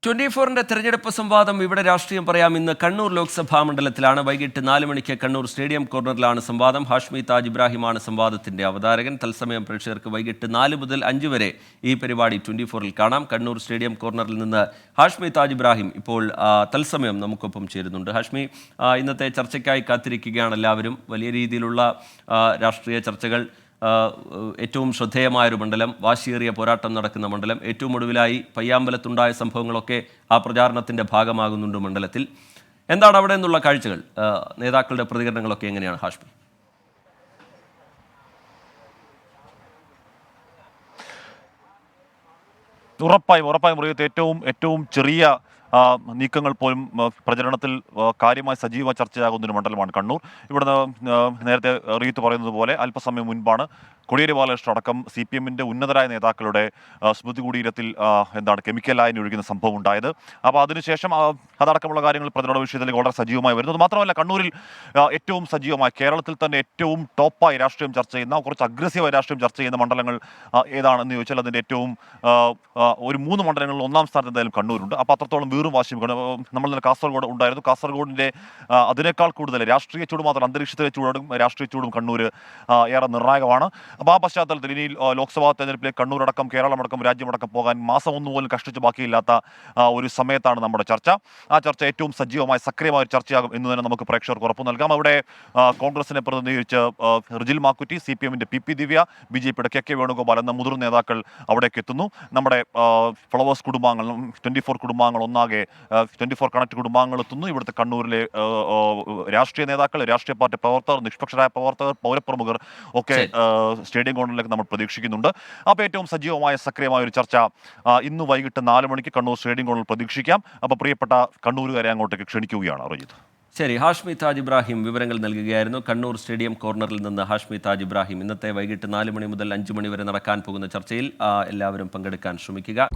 24-ന്റെ തെരഞ്ഞെടുപ്പ് സംവാദം ഇവിടെ രാഷ്ട്രീയം പറയാം. ഇന്ന് കണ്ണൂർ ലോക്സഭാ മണ്ഡലത്തിലാണ്. വൈകിട്ട് 4 മണിക്ക് കണ്ണൂർ സ്റ്റേഡിയം കോർണറിലാണ് സംവാദം. ഹാഷ്മി താജ് ഇബ്രാഹിമാണ് സംവാദത്തിന്റെ അവതാരകൻ. തത്സമയം പ്രേക്ഷകർക്ക് വൈകിട്ട് 4 മുതൽ 5 വരെ ഈ പരിപാടി 24-ൽ കാണാം. കണ്ണൂർ സ്റ്റേഡിയം കോർണറിൽ നിന്ന് ഹാഷ്മി താജ് ഇബ്രാഹിം ഇപ്പോൾ തത്സമയം നമുക്കൊപ്പം ചേരുന്നുണ്ട്. ഹാഷ്മി, ഇന്നത്തെ ചർച്ചയ്ക്കായി കാത്തിരിക്കുകയാണ് എല്ലാവരും. വലിയ രീതിയിലുള്ള രാഷ്ട്രീയ ചർച്ചകൾ, ഏറ്റവും ശ്രദ്ധേയമായൊരു മണ്ഡലം, വാശിയേറിയ പോരാട്ടം നടക്കുന്ന മണ്ഡലം, ഏറ്റവും ഒടുവിലായി പയ്യാമ്പലത്തുണ്ടായ സംഭവങ്ങളൊക്കെ ആ പ്രചാരണത്തിൻ്റെ ഭാഗമാകുന്നുണ്ട് മണ്ഡലത്തിൽ. എന്താണ് അവിടെ നിന്നുള്ള കാഴ്ചകൾ? നേതാക്കളുടെ പ്രതികരണങ്ങളൊക്കെ എങ്ങനെയാണ് ഹാഷ്മി? ഉറപ്പായും മുറിയത്ത് ഏറ്റവും ചെറിയ നീക്കങ്ങൾ പോലും പ്രചരണത്തിൽ കാര്യമായി സജീവ ചർച്ചയാകുന്നൊരു മണ്ഡലമാണ് കണ്ണൂർ. ഇവിടുന്ന് നേരത്തെ റീത്ത് പറയുന്നത് പോലെ അല്പസമയം മുൻപാണ് കോടിയേരി ബാലകൃഷ്ണൻ അടക്കം CPM-ന്റെ ഉന്നതരായ നേതാക്കളുടെ സ്മൃതി കുടീരത്തിൽ കെമിക്കൽ ലായനി ഒഴുകുന്ന സംഭവം ഉണ്ടായത്. അപ്പോൾ അതിനുശേഷം അതടക്കമുള്ള കാര്യങ്ങൾ പ്രചരണ വിഷയത്തിൽ വളരെ സജീവമായി വരുന്നത് മാത്രമല്ല, കണ്ണൂരിൽ ഏറ്റവും സജീവമായി കേരളത്തിൽ തന്നെ ഏറ്റവും ടോപ്പായി രാഷ്ട്രീയം ചർച്ച ചെയ്യുന്ന, കുറച്ച് അഗ്രസീവായി രാഷ്ട്രീയം ചർച്ച ചെയ്യുന്ന മണ്ഡലങ്ങൾ ഏതാണെന്ന് ചോദിച്ചാൽ അതിൻ്റെ ഏറ്റവും ഒരു 3 മണ്ഡലങ്ങളിൽ 1-ാം സ്ഥാനത്ത് എന്തായാലും കണ്ണൂരുണ്ട്. അപ്പോൾ അത്രത്തോളം വീറും വാശിയും നമ്മൾ കാസർഗോഡ് ഉണ്ടായിരുന്നു. കാസർഗോഡിൻ്റെ അതിനേക്കാൾ കൂടുതൽ രാഷ്ട്രീയ ചൂട് മാത്രം അന്തരീക്ഷത്തിലെ ചൂടും രാഷ്ട്രീയ ചൂടും കണ്ണൂർ ഏറെ നിർണായകമാണ്. അപ്പോൾ ആ പശ്ചാത്തലത്തിൽ ഇനി ലോക്സഭാ തെരഞ്ഞെടുപ്പിലേക്ക് കണ്ണൂരടക്കം കേരളമടക്കം രാജ്യമടക്കം പോകാൻ മാസം 1 പോലും കഷ്ടിച്ച് ബാക്കിയില്ലാത്ത ഒരു സമയത്താണ് നമ്മുടെ ചർച്ച. ആ ചർച്ച ഏറ്റവും സജീവമായ സക്രിയമായ ഒരു ചർച്ചയാകും എന്ന് തന്നെ നമുക്ക് പ്രേക്ഷകർക്ക് ഉറപ്പു നൽകാം. അവിടെ കോൺഗ്രസിനെ പ്രതിനിധീകരിച്ച് റിജിൽ മാക്കുറ്റി, CPM-ന്റെ PP ദിവ്യ, BJP-യുടെ KK വേണുഗോപാൽ എന്ന മുതിർന്ന നേതാക്കൾ അവിടേക്ക് എത്തുന്നു. നമ്മുടെ ഫ്ലവേഴ്സ് കുടുംബാംഗങ്ങൾ, 24 കുടുംബാംഗങ്ങൾ ഒന്നാകെ 24 കണക്ട് കുടുംബാംഗങ്ങൾ എത്തുന്നു. ഇവിടുത്തെ കണ്ണൂരിലെ രാഷ്ട്രീയ നേതാക്കൾ, രാഷ്ട്രീയ പാർട്ടി പ്രവർത്തകർ, നിഷ്പക്ഷരായ പ്രവർത്തകർ, പൗരപ്രമുഖർ ഒക്കെ സ്റ്റേഡിയം കോർണറിലേക്ക് നമ്മൾ പ്രതീക്ഷിക്കുന്നുണ്ട്. അപ്പോൾ ഏറ്റവും സജീവമായ സക്രിയമായ ഒരു ചർച്ച ഇന്ന് വൈകിട്ട് 4 മണിക്ക് കണ്ണൂർ സ്റ്റേഡിയം കോർണറിൽ പ്രതീക്ഷിക്കാം. അപ്പോൾ പ്രിയപ്പെട്ട കണ്ണൂരുകാരെ അങ്ങോട്ടേക്ക് ക്ഷണിക്കുകയാണ് റജിത്ത്. ശരി, ഹാഷ്മി താജ് ഇബ്രാഹിം വിവരങ്ങൾ നൽകുകയായിരുന്നു. കണ്ണൂർ സ്റ്റേഡിയം കോർണറിൽ നിന്ന് ഹാഷ്മി താജ് ഇബ്രാഹിം. ഇന്നത്തെ വൈകിട്ട് 4 മണി മുതൽ 5 മണി വരെ നടക്കാൻ പോകുന്ന ചർച്ചയിൽ എല്ലാവരും പങ്കെടുക്കാൻ ശ്രമിക്കുക.